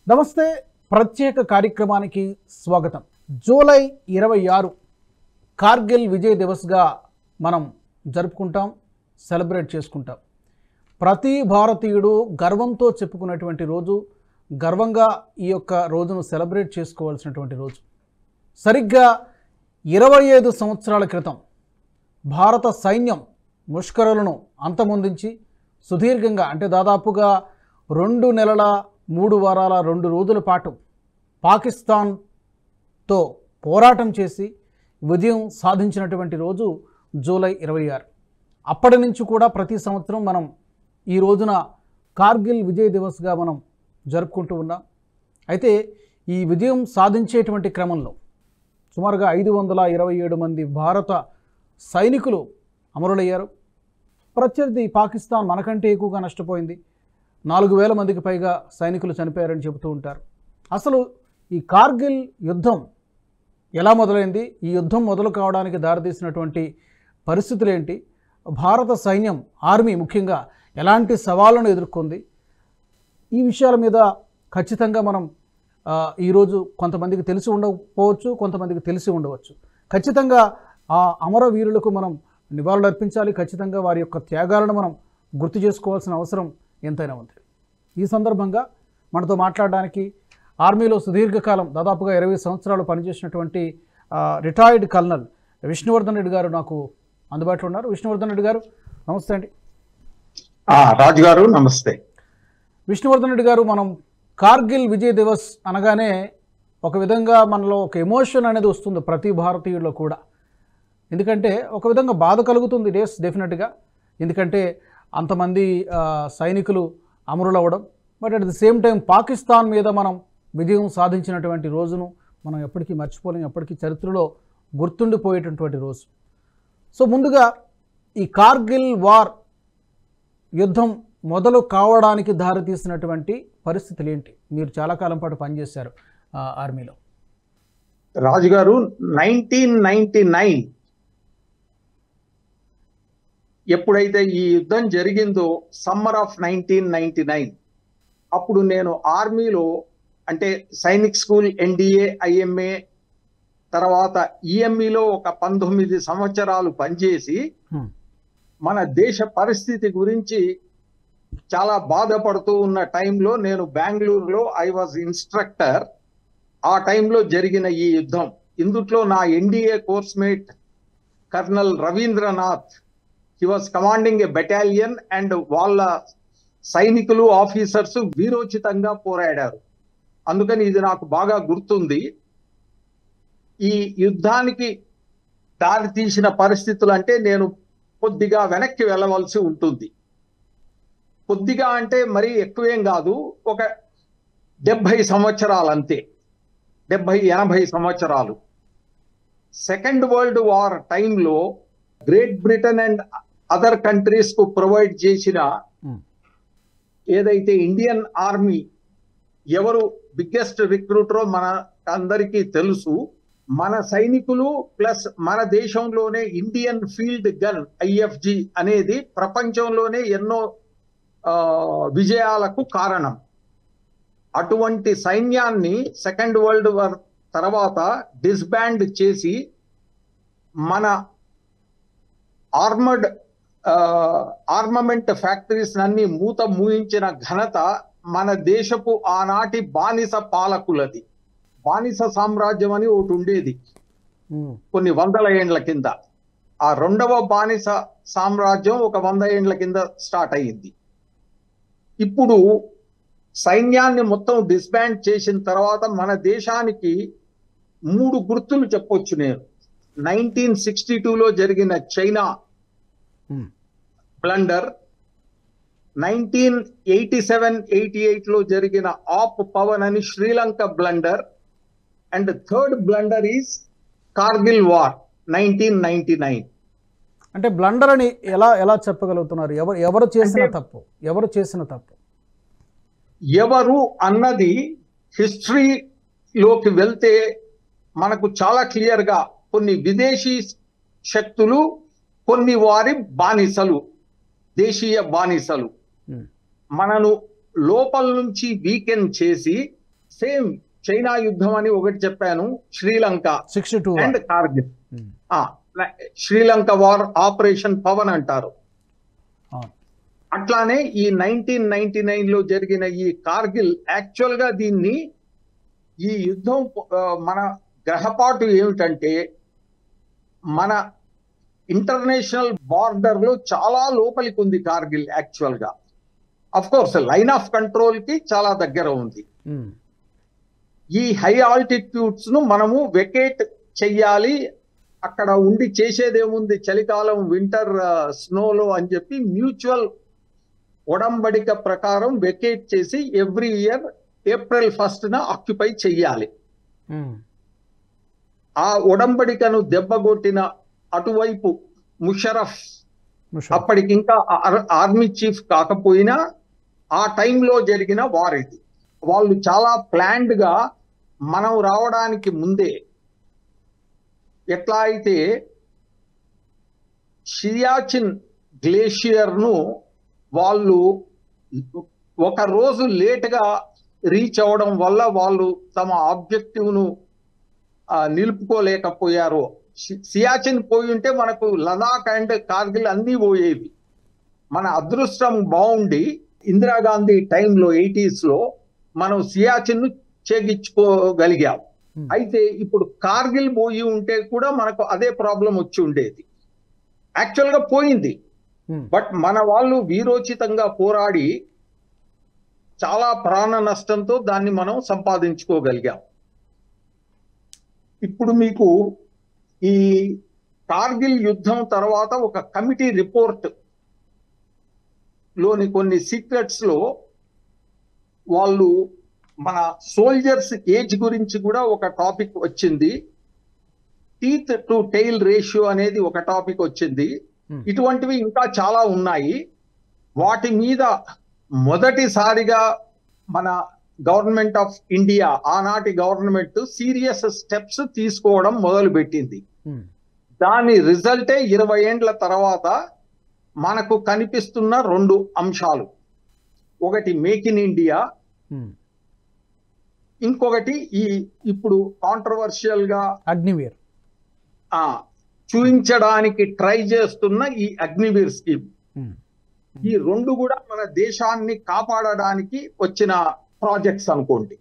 నమస్తే ప్రత్యేక కార్యక్రమానికి స్వాగతం. జూలై 26 కార్గిల్ విజయ్ దివస్గా మనం జరుపుకుంటాం, సెలబ్రేట్ చేసుకుంటాం. ప్రతి భారతీయుడు గర్వంతో చెప్పుకునేటువంటి రోజు, గర్వంగా ఈ యొక్క రోజును సెలబ్రేట్ చేసుకోవాల్సినటువంటి రోజు. సరిగ్గా 25 సంవత్సరాల క్రితం భారత సైన్యం ముష్కరులను అంతమొందించి సుదీర్ఘంగా అంటే దాదాపుగా 2 నెలల 3 వారాల 2 రోజుల పాటు పాకిస్తాన్తో పోరాటం చేసి విజయం సాధించినటువంటి రోజు జూలై 26. అప్పటి నుంచి కూడా ప్రతి సంవత్సరం మనం ఈ రోజున కార్గిల్ విజయ్ దివస్గా మనం జరుపుకుంటూ ఉన్నాం. అయితే ఈ విజయం సాధించేటువంటి క్రమంలో సుమారుగా 527 మంది భారత సైనికులు అమరులయ్యారు. ప్రత్యర్థి పాకిస్తాన్ మనకంటే ఎక్కువగా నష్టపోయింది. 4000 మందికి పైగా సైనికులు చనిపోయారని చెబుతూ ఉంటారు. అసలు ఈ కార్గిల్ యుద్ధం ఎలా మొదలైంది, ఈ యుద్ధం మొదలు కావడానికి దారితీసినటువంటి పరిస్థితులు ఏంటి, భారత సైన్యం ఆర్మీ ముఖ్యంగా ఎలాంటి సవాళ్లను ఎదుర్కొంది, ఈ విషయాల మీద ఖచ్చితంగా మనం ఈరోజు కొంతమందికి తెలిసి ఉండకపోవచ్చు, కొంతమందికి తెలిసి ఉండవచ్చు. ఖచ్చితంగా ఆ అమరవీరులకు మనం నివాళులు అర్పించాలి. ఖచ్చితంగా వారి యొక్క త్యాగాలను మనం గుర్తు చేసుకోవాల్సిన అవసరం ఎంతైనా ఉంది. ఈ సందర్భంగా మనతో మాట్లాడడానికి ఆర్మీలో సుదీర్ఘకాలం దాదాపుగా 20 సంవత్సరాలు పనిచేసినటువంటి రిటైర్డ్ కల్నల్ విష్ణువర్ధన్ రెడ్డి గారు నాకు అందుబాటులో ఉన్నారు. విష్ణువర్ధన్ రెడ్డి గారు నమస్తే అండి. రాజు గారు నమస్తే. విష్ణువర్ధన్ రెడ్డి గారు, మనం కార్గిల్ విజయ్ దివస్ అనగానే ఒక విధంగా మనలో ఒక ఎమోషన్ అనేది వస్తుంది ప్రతి భారతీయుల్లో కూడా. ఎందుకంటే ఒక విధంగా బాధ కలుగుతుంది డెఫినెట్గా, ఎందుకంటే అంతమంది సైనికులు అమరులు అవ్వడం. But at the same time Pakistan మీద మనం విజయం సాధించినటువంటి రోజును మనం ఎప్పటికీ మర్చిపోలేం, ఎప్పటికీ చరిత్రలో గుర్తుండిపోయేటటువంటి రోజు. సో ముందుగా ఈ కార్గిల్ వార్ యుద్ధం మొదలు కావడానికి దారితీసినటువంటి పరిస్థితులు ఏంటి? మీరు చాలా కాలం పాటు పనిచేశారు ఆర్మీలో. రాజు గారు, 1999 ఎప్పుడైతే ఈ యుద్ధం జరిగిందో, సమ్మర్ ఆఫ్ 1999, అప్పుడు నేను ఆర్మీలో అంటే సైనిక్ స్కూల్, ఎన్డీఏ, ఐఎంఏ, తర్వాత ఈఎంఈలో ఒక 19 సంవత్సరాలు పనిచేసి మన దేశ పరిస్థితి గురించి చాలా బాధపడుతూ ఉన్న టైంలో నేను బెంగళూరులో ఐ వాజ్ ఇన్స్ట్రక్టర్. ఆ టైంలో జరిగిన ఈ యుద్ధం, ఇందుట్లో నా NDA coursemate colonel Ravindranath, he was commanding a battalion, and వాళ్ళ సైనికులు, ఆఫీసర్స్ వీరోచితంగా పోరాడారు. అందుకని ఇది నాకు బాగా గుర్తుంది. ఈ యుద్ధానికి దారి తీసిన పరిస్థితులు అంటే నేను కొద్దిగా వెనక్కి వెళ్ళవలసి ఉంటుంది. కొద్దిగా అంటే మరీ ఎక్కువేం కాదు, ఒక 70 సంవత్సరాలు అంతే, 70-80 సంవత్సరాలు. సెకండ్ వరల్డ్ వార్ టైంలో great Britain and other countries కు ప్రొవైడ్ చేసిన ఏదైతే ఇండియన్ ఆర్మీ, ఎవరు బిగ్గెస్ట్ రిక్రూటరో మన అందరికీ తెలుసు. మన సైనికులు ప్లస్ మన దేశంలోనే ఇండియన్ ఫీల్డ్ గన్ IFG అనేది ప్రపంచంలోనే ఎన్నో విజయాలకు కారణం. అటువంటి సైన్యాన్ని సెకండ్ వరల్డ్ వార్ తర్వాత డిస్బాండ్ చేసి మన ఆర్మమెంట్ ఫ్యాక్టరీస్ అన్ని మూయించిన ఘనత మన దేశపు ఆనాటి బానిస పాలకులది. బానిస సామ్రాజ్యం అని ఒకటి ఉండేది కొన్ని 100 ఏండ్ల కింద. ఆ రెండవ బానిస సామ్రాజ్యం ఒక 100 ఏండ్ల కింద స్టార్ట్ అయ్యింది. ఇప్పుడు సైన్యాన్ని మొత్తం డిస్బాండ్ చేసిన తర్వాత మన దేశానికి 3 గుర్తులు చెప్పొచ్చు నేను. 1962లో జరిగిన చైనా బ్లండర్, 1987-88లో జరిగిన ఆప్ పవన్ అని Sri Lanka blunder, and third blunder is Kargil war 1999. అంటే బ్లండర్ అని ఎలా చెప్పగలుగుతున్నారు? ఎవరు చేసిన తప్పు ఎవరు అన్నది హిస్టరీలోకి వెళ్తే మనకు చాలా క్లియర్ గా కొన్ని విదేశీ శక్తులు, కొన్ని వారి బానిసలు, దేశీయ బానిసలు మనను లోపల నుంచి వీకెన్ చేసి సేమ్ చైనా యుద్ధం అని ఒకటి చెప్పాను, Sri Lanka 62 and Kargil. Sri Lanka war operation Pawan అంటారు. అట్లానే ఈ 1999 లో జరిగిన ఈ కార్గిల్, యాక్చువల్ గా దీన్ని ఈ యుద్ధం మన గ్రహపాటు ఏమిటంటే మన ఇంటర్నేషనల్ బార్డర్ లో చాలా లోపలికి ఉంది కార్గిల్. యాక్చువల్ గా of course line of control కి చాలా దగ్గర ఉంది. ఈ హై ఆల్టిట్యూడ్స్ ను మనము వెకేట్ చెయ్యాలి, అక్కడ ఉండి చేసేదేముంది చలికాలం వింటర్ స్నోలో అని చెప్పి మ్యూచువల్ ఒడంబడిక ప్రకారం వెకేట్ చేసి every year April 1st occupy చెయ్యాలి. ఆ ఒడంబడికను దెబ్బగొట్టిన అటువైపు ముషరఫ్ అప్పటికి ఇంకా ఆర్మీ చీఫ్ కాకపోయినా ఆ టైంలో జరిగిన వార్ ఇది. వాళ్ళు చాలా ప్లాన్డ్ గా మనం రావడానికి ముందే ఎట్లా అయితే సియాచిన్ గ్లేషియర్ ను వాళ్ళు ఒక రోజు లేట్ గా రీచ్ అవడం వల్ల వాళ్ళు తమ ఆబ్జెక్టివ్ ను నిలుపుకోలేకపోయారు. సియాచిన్ పోయి ఉంటే మనకు లదాఖ్ అండ్ కార్గిల్ అన్ని పోయేవి. మన అదృష్టం బాగుండి ఇందిరాగాంధీ టైంలో 80s లో మనం సియాచిన్ ను చేగించుకోగలిగాం. అయితే ఇప్పుడు కార్గిల్ పోయి ఉంటే కూడా మనకు అదే ప్రాబ్లం వచ్చి ఉండేది. యాక్చువల్ గా పోయింది, బట్ మన వాళ్ళు వీరోచితంగా పోరాడి చాలా ప్రాణ నష్టంతో దాన్ని మనం సంపాదించుకోగలిగాం. ఇప్పుడు మీకు ఈ కార్గిల్ యుద్ధం తర్వాత ఒక కమిటీ రిపోర్ట్ లోని కొన్ని సీక్రెట్స్ లో వాళ్ళు మన సోల్జర్స్ ఏజ్ గురించి కూడా ఒక టాపిక్ వచ్చింది. టీత్ టు టెయిల్ రేషియో అనేది ఒక టాపిక్ వచ్చింది. ఇటువంటివి ఇంకా చాలా ఉన్నాయి. వాటి మీద మొదటిసారిగా మన గవర్నమెంట్ ఆఫ్ ఇండియా, ఆనాటి గవర్నమెంట్ సీరియస్ స్టెప్స్ తీసుకోవడం మొదలు పెట్టింది. దాని రిజల్టే 20 ఏండ్ల తర్వాత మనకు కనిపిస్తున్న 2 అంశాలు. ఒకటి మేక్ ఇన్ ఇండియా, ఇంకొకటి ఈ ఇప్పుడు కాంట్రవర్షియల్ గా అగ్నివీర్ చూపించడానికి ట్రై చేస్తున్న ఈ అగ్నివీర్ స్కీమ్. ఈ 2 కూడా మన దేశాన్ని కాపాడడానికి వచ్చిన ప్రాజెక్ట్స్ అనుకోండి.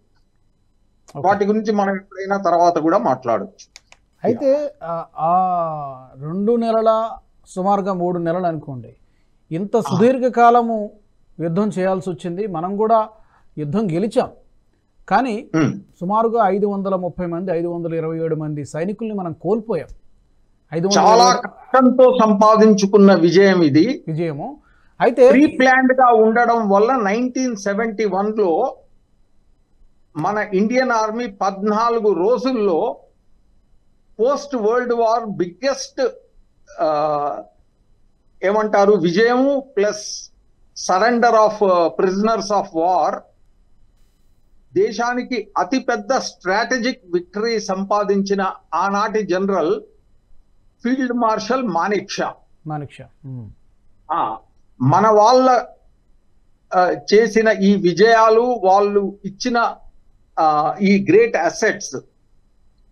వాటి గురించి మనం ఎప్పుడైనా తర్వాత కూడా మాట్లాడచ్చు. అయితే ఆ 2 నెలల సుమారుగా 3 నెలలు అనుకోండి, ఇంత సుదీర్ఘకాలము యుద్ధం చేయాల్సి వచ్చింది. మనం కూడా యుద్ధం గెలిచాం, కానీ సుమారుగా 530 మంది 527 మంది సైనికుల్ని మనం కోల్పోయాం. చాలా కష్టంతో సంపాదించుకున్న విజయం ఇది. విజయము అయితే ప్రీ ప్లాన్డ్ గా ఉండడం వల్ల 1971 లో మన ఇండియన్ ఆర్మీ 14 రోజుల్లో పోస్ట్ వరల్డ్ వార్ బిగ్గెస్ట్ ఏమంటారు విజయము plus surrender of prisoners of war, దేశానికి అతిపెద్ద స్ట్రాటజిక్ విక్టరీ సంపాదించిన ఆనాటి general field marshal Manik Shah. మన వాళ్ళ చేసిన ఈ విజయాలు, వాళ్ళు ఇచ్చిన ఈ గ్రేట్ అసెట్స్,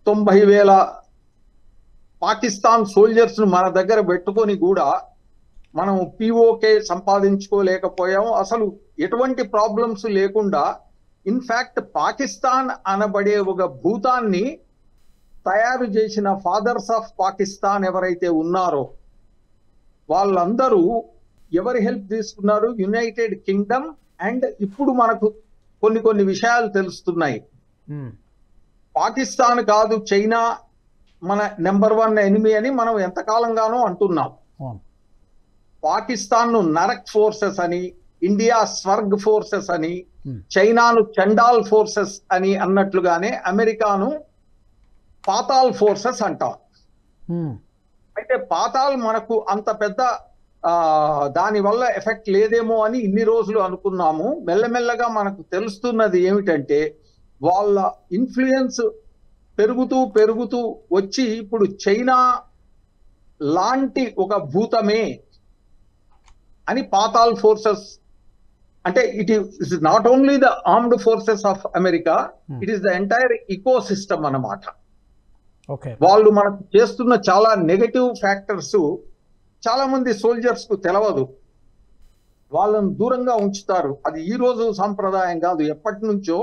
90,000 పాకిస్తాన్ సోల్జర్స్ ను మన దగ్గర పెట్టుకొని కూడా మనం పిఓకే సంపాదించుకోలేకపోయాము. అసలు ఎటువంటి ప్రాబ్లమ్స్ లేకుండా ఇన్ఫాక్ట్ పాకిస్తాన్ అనబడే ఒక భూతాన్ని తయారు చేసిన ఫాదర్స్ ఆఫ్ పాకిస్తాన్ ఎవరైతే ఉన్నారో వాళ్ళందరూ ఎవరి హెల్ప్ తీసుకున్నారు? United Kingdom. అండ్ ఇప్పుడు మనకు కొన్ని విషయాలు తెలుస్తున్నాయి. పాకిస్తాన్ కాదు, చైనా మన నెంబర్ 1 ఎనిమీ అని మనం ఎంతకాలంగానో అంటున్నాం. పాకిస్తాన్ ను నరక్ ఫోర్సెస్ అని, ఇండియా స్వర్గ్ ఫోర్సెస్ అని, చైనాను చండాల్ ఫోర్సెస్ అని అన్నట్లుగానే అమెరికాను పాతాల్ ఫోర్సెస్ అంటాం. అయితే పాతాల్ మనకు అంత పెద్ద దాని వల్ల ఎఫెక్ట్ లేదేమో అని ఇన్ని రోజులు అనుకున్నాము. మెల్లమెల్లగా మనకు తెలుస్తున్నది ఏమిటంటే వాళ్ళ ఇన్ఫ్లుయెన్స్ పెరుగుతూ వచ్చి ఇప్పుడు చైనా లాంటి ఒక భూతమే అని పాతాల్ ఫోర్సెస్ అంటే it is not only the armed forces of America, it is the entire eco system అన్నమాట. ఓకే. వాళ్ళు మనకు చేస్తున్న చాలా నెగటివ్ ఫ్యాక్టర్స్ చాలా మంది సోల్జర్స్ కు తెలవదు, వాళ్ళను దూరంగా ఉంచుతారు. అది ఈ రోజు సంప్రదాయం కాదు, ఎప్పటి నుంచో.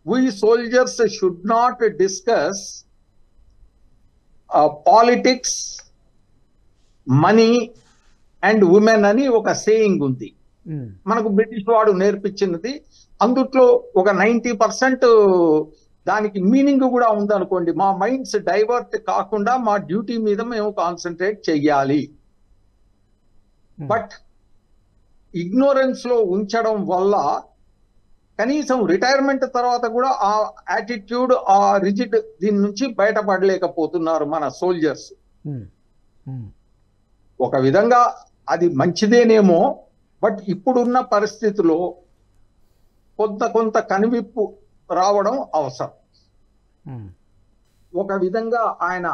we soldiers should not discuss politics, money and women అని ఒక సేయింగ్ ఉంది మనకు, బ్రిటిష్ వాడు నేర్పించినది. అందుట్లో ఒక 90% దానికి మీనింగ్ కూడా ఉందనుకోండి. మా మైండ్స్ డైవర్ట్ కాకుండా మా డ్యూటీ మీద మేము కాన్సన్ట్రేట్ చెయ్యాలి. బట్ ఇగ్నోరెన్స్ లో ఉంచడం వల్ల కనీసం రిటైర్మెంట్ తర్వాత కూడా ఆ యాటిట్యూడ్, ఆ రిజిడ్ దీని నుంచి బయటపడలేకపోతున్నారు మన సోల్జర్స్. ఒక విధంగా అది మంచిదేనేమో, బట్ ఇప్పుడున్న పరిస్థితిలో కొంత కనువిప్పు రావడం అవసరం. ఒక విధంగా ఆయన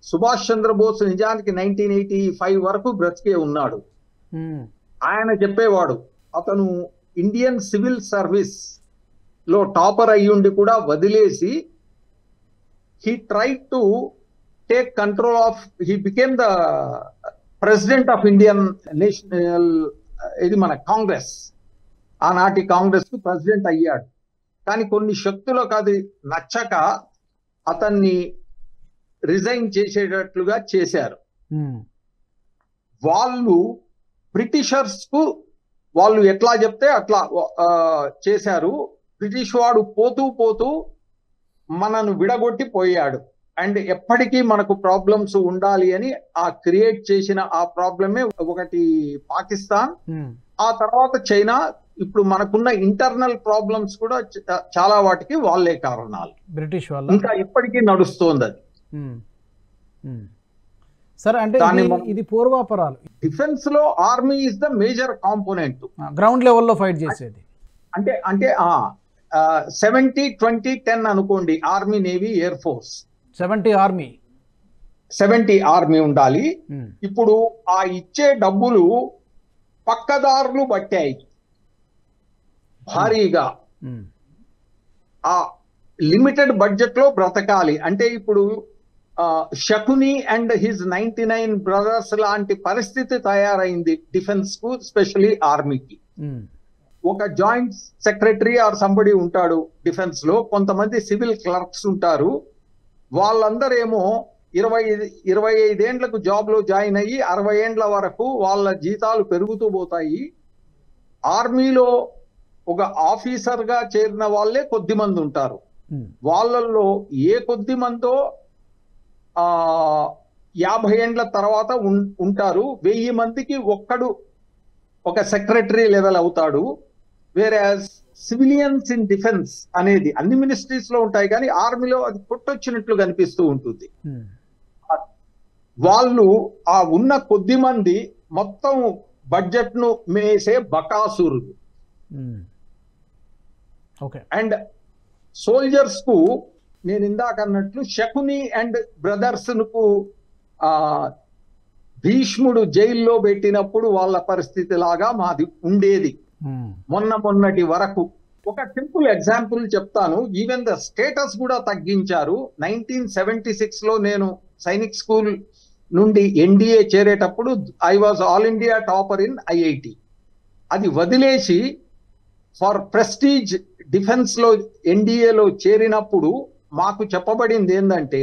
సుభాష్ చంద్రబోస్ నిజానికి 1985 వరకు బ్రతికే ఉన్నాడు. ఆయన చెప్పేవాడు, అతను ఇండియన్ సివిల్ సర్వీస్ లో టాపర్ అయ్యుండి కూడా వదిలేసి he tried to take control of, he became the president of Indian national ఇది మన కాంగ్రెస్, ఆనాటి కాంగ్రెస్ కు ప్రెసిడెంట్ అయ్యాడు. కానీ కొన్ని శక్తులకు అది నచ్చక అతన్ని రిజైన్ చేసేటట్లుగా చేశారు. వాళ్ళు బ్రిటిషర్స్ కు వాళ్ళు ఎట్లా చెప్తే అట్లా చేశారు. బ్రిటిష్ వాడు పోతూ పోతూ మనను విడగొట్టి పోయాడు. అండ్ ఎప్పటికీ మనకు ప్రాబ్లమ్స్ ఉండాలి అని ఆ క్రియేట్ చేసిన ఆ ప్రాబ్లమే ఒకటి పాకిస్తాన్, ఆ తర్వాత చైనా. ఇప్పుడు మనకున్న ఇంటర్నల్ ప్రాబ్లమ్స్ కూడా చాలా వాటికి వాళ్ళే కారణాలు, బ్రిటిష్ వాళ్ళు. ఇంకా ఇప్పటికీ నడుస్తోంది అది. సరే, అంటే ఇది పూర్వాపరాలు. డిఫెన్స్ లో army is the major component, ground లెవెల్లో ఫైట్ చేసేది. అంటే 70-20-10 అనుకోండి, army, navy, air force. 70 army ఉండాలి. ఇప్పుడు ఆ ఇచ్చే డబ్బులు పక్కదారులు పట్టాయి భారీగా. ఆ లిమిటెడ్ బడ్జెట్ లో బ్రతకాలి అంటే ఇప్పుడు శకుని అండ్ హిజ్ 99 బ్రదర్స్ లాంటి పరిస్థితి తయారైంది డిఫెన్స్ కు, స్పెషలీ ఆర్మీకి. ఒక జాయింట్ సెక్రటరీ ఆర్ సంబడి ఉంటాడు డిఫెన్స్ లో, కొంతమంది సివిల్ క్లర్క్స్ ఉంటారు. వాళ్ళందరేమో 25 ఏండ్లకు జాబ్ లో జాయిన్ అయ్యి 60 ఏండ్ల వరకు వాళ్ళ జీతాలు పెరుగుతూ పోతాయి. ఆర్మీలో ఒక ఆఫీసర్ గా చేరిన వాళ్ళే కొద్ది మంది ఉంటారు. వాళ్ళల్లో ఏ కొద్ది మందో 50 ఏండ్ల తర్వాత ఉంటారు. 1000 మందికి ఒక్కడు ఒక సెక్రటరీ లెవెల్ అవుతాడు. వేరే సివిలియన్స్ ఇన్ డిఫెన్స్ అనేది అన్ని మినిస్ట్రీస్ లో ఉంటాయి, కానీ ఆర్మీలో అది కొట్టొచ్చినట్లు కనిపిస్తూ ఉంటుంది. వాళ్ళు ఆ ఉన్న కొద్ది మంది మొత్తం బడ్జెట్ ను మేసే బకాసురులు. అండ్ సోల్జర్స్ కు నేను ఇందాక అన్నట్లు శకుని అండ్ బ్రదర్స్ కు భీష్ముడు జైల్లో పెట్టినప్పుడు వాళ్ళ పరిస్థితి లాగా మాది ఉండేది మొన్నటి వరకు. ఒక సింపుల్ ఎగ్జాంపుల్ చెప్తాను. ఈవెన్ ద స్టేటస్ కూడా తగ్గించారు. 1976 లో నేను సైనిక్ స్కూల్ నుండి ఎన్డీఏ చేరేటప్పుడు I was all India topper in IIT. అది వదిలేసి ఫర్ ప్రెస్టీజ్ డిఫెన్స్ లో ఎన్డీఏలో చేరినప్పుడు మాకు చెప్పబడింది ఏంటంటే,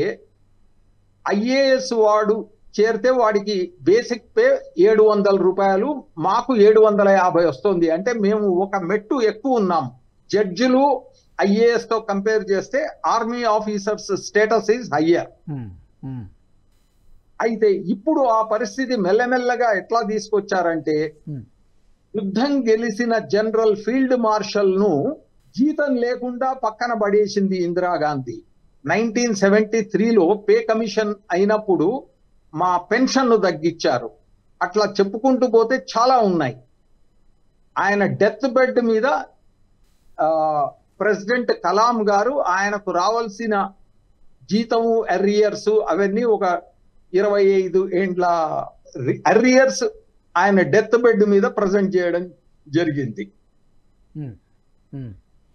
ఐఏఎస్ వాడు చేరితే వాడికి బేసిక్ పే 700 రూపాయలు, మాకు 750 వస్తుంది. అంటే మేము ఒక మెట్టు ఎక్కువ ఉన్నాం. జడ్జిలు ఐఏఎస్ తో కంపేర్ చేస్తే army officers status is higher. అయితే ఇప్పుడు ఆ పరిస్థితి మెల్లమెల్లగా ఎట్లా తీసుకొచ్చారంటే, యుద్ధం గెలిచిన జనరల్ ఫీల్డ్ మార్షల్ ను జీతం లేకుండా పక్కన పడేసింది ఇందిరాగాంధీ. 1973లో పే కమిషన్ అయినప్పుడు మా పెన్షన్ ను తగ్గించారు. అట్లా చెప్పుకుంటూ పోతే చాలా ఉన్నాయి. ఆయన డెత్ బెడ్ మీద ప్రెసిడెంట్ కలాం గారు ఆయనకు రావాల్సిన జీతము, అరియర్స్ అవన్నీ ఒక 25 ఏండ్ల అరియర్స్ ఆయన డెత్ బెడ్ మీద ప్రజెంట్ చేయడం జరిగింది.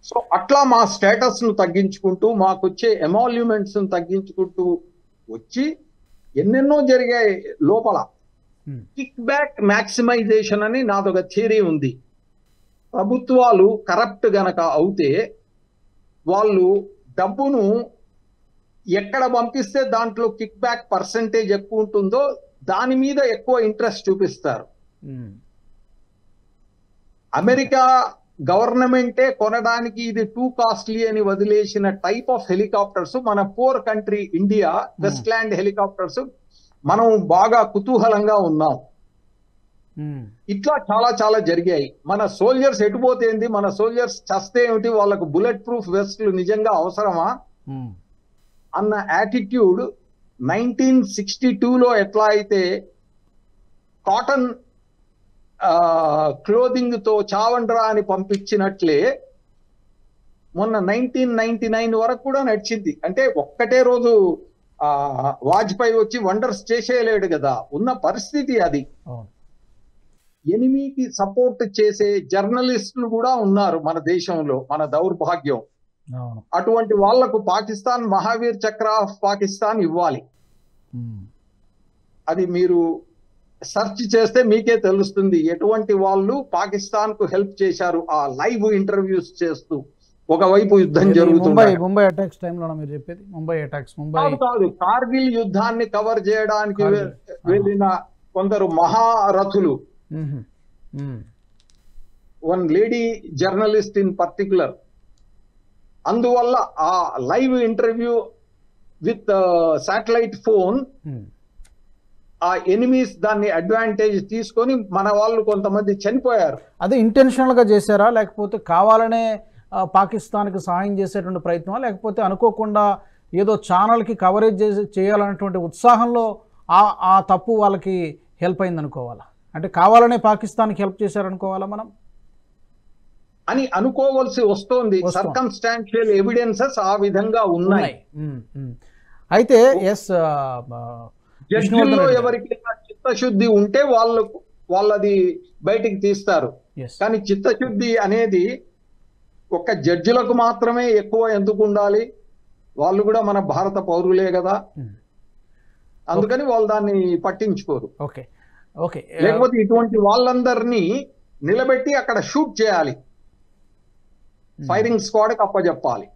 సో అట్లా మా స్టేటస్ ను తగ్గించుకుంటూ మాకు వచ్చే ఎమాల్యుమెంట్స్ ను తగ్గించుకుంటూ వచ్చి ఎన్నెన్నో జరిగాయి లోపల. కిక్ బ్యాక్ మ్యాక్సిమైజేషన్ అని నాదొక థియరీ ఉంది. ప్రభుత్వాలు కరప్ట్ గనక అవుతే వాళ్ళు డబ్బును ఎక్కడ పంపిస్తే దాంట్లో కిక్ బ్యాక్ పర్సెంటేజ్ ఎక్కువ ఉంటుందో దాని మీద ఎక్కువ ఇంట్రెస్ట్ చూపిస్తారు. అమెరికా గవర్నమెంటే కొనడానికి ఇది టూ కాస్ట్లీ అని వదిలేసిన టైప్ ఆఫ్ హెలికాప్టర్స్ మన poor country India Westland helicopters మనం బాగా కుతూహలంగా ఉన్నాం. ఇట్లా చాలా చాలా జరిగాయి. మన సోల్జర్స్ ఎటుపోతేంది, మన సోల్జర్స్ చస్తే ఏమిటి, వాళ్ళకు బుల్లెట్ ప్రూఫ్ వెస్ట్లు నిజంగా అవసరమా అన్న యాటిట్యూడ్ 1962లో ఎట్లా అయితే కాటన్ క్లోదింగ్ తో చావండ్రా అని పంపించినట్లే మొన్న 1999 వరకు కూడా నడిచింది. అంటే ఒక్కటే రోజు వాజ్పేయి వచ్చి వండర్స్ చేసేయలేడు కదా, ఉన్న పరిస్థితి అది. ఎనిమికి సపోర్ట్ చేసే జర్నలిస్టులు కూడా ఉన్నారు మన దేశంలో. మన దౌర్భాగ్యం అటువంటి వాళ్లకు పాకిస్తాన్ మహావీర్ చక్ర ఆఫ్ పాకిస్తాన్ ఇవ్వాలి. అది మీరు సెర్చ్ చేస్తే మీకే తెలుస్తుంది ఎటువంటి వాళ్ళు పాకిస్తాన్ కు హెల్ప్ చేశారు. ఆ లైవ్ ఇంటర్వ్యూస్ చేస్తూ ఒకవైపు యుద్ధం జరుగుతుంది. ముంబై అటాక్స్ టైంలో మీరు చెప్పేది ముంబై అటాక్స్ కాదు, కార్గిల్ యుద్ధాన్ని కవర్ చేయడానికి వెళ్ళిన కొందరు మహారథులు, one lady journalist in particular. అందువల్ల ఆ live interview with satellite phone ఆ ఎనిమీస్ దాన్ని అడ్వాంటేజ్ తీసుకొని మన వాళ్ళు కొంతమంది చనిపోయారు. అదే ఇంటెన్షనల్ గా చేశారా, లేకపోతే కావాలనే పాకిస్తాన్కి సహాయం చేసేటువంటి ప్రయత్నం, లేకపోతే అనుకోకుండా ఏదో ఛానల్కి కవరేజ్ చేయాలనేటువంటి ఉత్సాహంలో ఆ తప్పు వాళ్ళకి హెల్ప్ అయింది అనుకోవాలా? అంటే కావాలనే పాకిస్తాన్కి హెల్ప్ చేశారనుకోవాలా మనం అని అనుకోవాల్సి వస్తోంది. సర్కమ్స్టాన్షియల్ ఎవిడెన్సెస్ ఆ విధంగా ఉన్నాయి. అయితే జడ్జిల్లో ఎవరికైనా చిత్తశుద్ధి ఉంటే వాళ్ళది బయటికి తీస్తారు. కానీ చిత్తశుద్ధి అనేది ఒక్క జడ్జిలకు మాత్రమే ఎక్కువ ఎందుకు ఉండాలి? వాళ్ళు కూడా మన భారత పౌరులే కదా, అందుకని వాళ్ళు దాన్ని పట్టించుకోరు. లేకపోతే ఇటువంటి వాళ్ళందరినీ నిలబెట్టి అక్కడ షూట్ చేయాలి, ఫైరింగ్ స్క్వాడ్కి అప్పచెప్పాలి.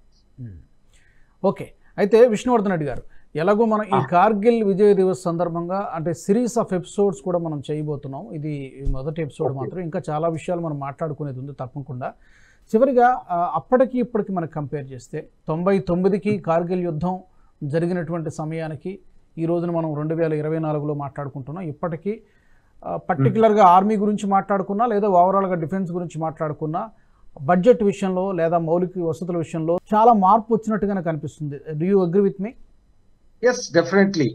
ఓకే, అయితే విష్ణువర్ధన్ రెడ్డి గారు, ఎలాగో మనం ఈ కార్గిల్ విజయ్ దివస్ సందర్భంగా అంటే సిరీస్ ఆఫ్ ఎపిసోడ్స్ కూడా మనం చేయబోతున్నాం. ఇది మొదటి ఎపిసోడ్ మాత్రం, ఇంకా చాలా విషయాలు మనం మాట్లాడుకునేది ఉంది తప్పకుండా. చివరిగా అప్పటికి ఇప్పటికి మనకు కంపేర్ చేస్తే 99కి కార్గిల్ యుద్ధం జరిగినటువంటి సమయానికి ఈ రోజున మనం 2024లో మాట్లాడుకుంటున్నాం. ఇప్పటికీ పర్టికులర్గా ఆర్మీ గురించి మాట్లాడుకున్నా లేదా ఓవరాల్గా డిఫెన్స్ గురించి మాట్లాడుకున్నా బడ్జెట్ విషయంలో లేదా మౌలిక వసతుల విషయంలో చాలా మార్పు వచ్చినట్టుగానే కనిపిస్తుంది. Do you agree with me? Yes, definitely.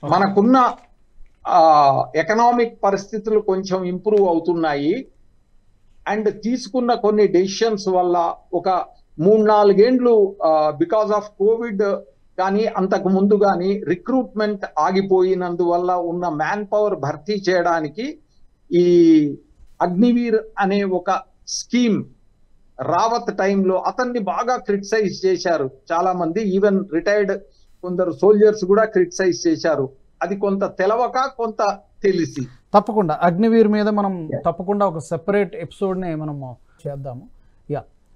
మనకున్న ఎకనామిక్ పరిస్థితులు కొంచెం ఇంప్రూవ్ అవుతున్నాయి. అండ్ తీసుకున్న కొన్ని డెసిషన్స్ వల్ల ఒక 3-4 ఏండ్లు బికాస్ ఆఫ్ కోవిడ్ కానీ అంతకు ముందు కానీ రిక్రూట్మెంట్ ఆగిపోయినందువల్ల ఉన్న మ్యాన్ పవర్ భర్తీ చేయడానికి ఈ అగ్నివీర్ అనే ఒక స్కీమ్ రావత్ టైంలో అతన్ని బాగా క్రిటిసైజ్ చేశారు చాలా మంది. ఈవెన్ రిటైర్డ్ కొందరు సోల్జర్స్ కూడా క్రిటిసైజ్ చేశారు. అది కొంత తెలవక కొంత తెలిసి. తప్పకుండా అగ్నివీర్ మీద మనం తప్పకుండా ఒక సెపరేట్ ఎపిసోడ్ని మనం చేద్దాము.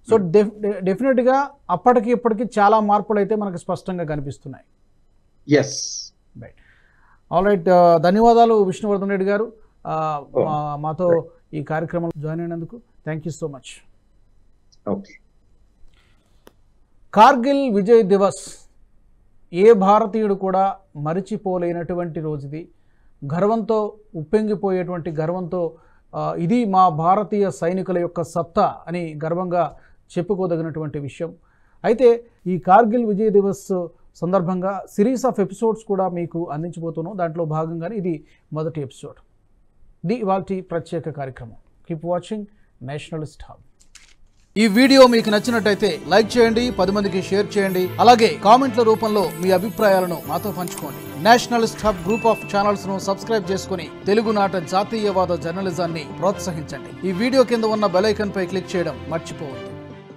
సో డెఫినెట్గా అప్పటికి ఇప్పటికి చాలా మార్పులు అయితే మనకు స్పష్టంగా కనిపిస్తున్నాయి. Yes, right. ఆల్ రైట్, ధన్యవాదాలు విష్ణువర్ధన్ రెడ్డి గారు మాతో ఈ కార్యక్రమంలో జాయిన్ అయినందుకు. Thank you so much. Okay. Kargil Vijay Diwas ఏ భారతీయుడు కూడా మరిచిపోలేనటువంటి రోజుది. గర్వంతో ఉప్పొంగిపోయేటువంటి గర్వంతో ఇది మా భారతీయ సైనికుల యొక్క సత్తా అని గర్వంగా చెప్పుకోదగినటువంటి విషయం. అయితే ఈ కార్గిల్ విజయ్ దివస్ సందర్భంగా సిరీస్ ఆఫ్ ఎపిసోడ్స్ కూడా మీకు అందించబోతున్నాం. దాంట్లో భాగంగానే ఇది మొదటి ఎపిసోడ్. ది ఇవాల్టి ప్రత్యేక కార్యక్రమం. Keep watching Nationalist hub. ఈ వీడియో మీకు నచ్చినట్టయితే లైక్ చేయండి, 10 మందికి షేర్ చేయండి. అలాగే కామెంట్ల రూపంలో మీ అభిప్రాయాలను మాతో పంచుకోండి. Nationalist hub group of channels ను సబ్స్క్రైబ్ చేసుకుని తెలుగునాట జాతీయవాద జర్నలిజాన్ని ప్రోత్సహించండి. ఈ వీడియో కింద ఉన్న బెల్ ఐకాన్ పై క్లిక్ చేయడం మర్చిపోవద్దు.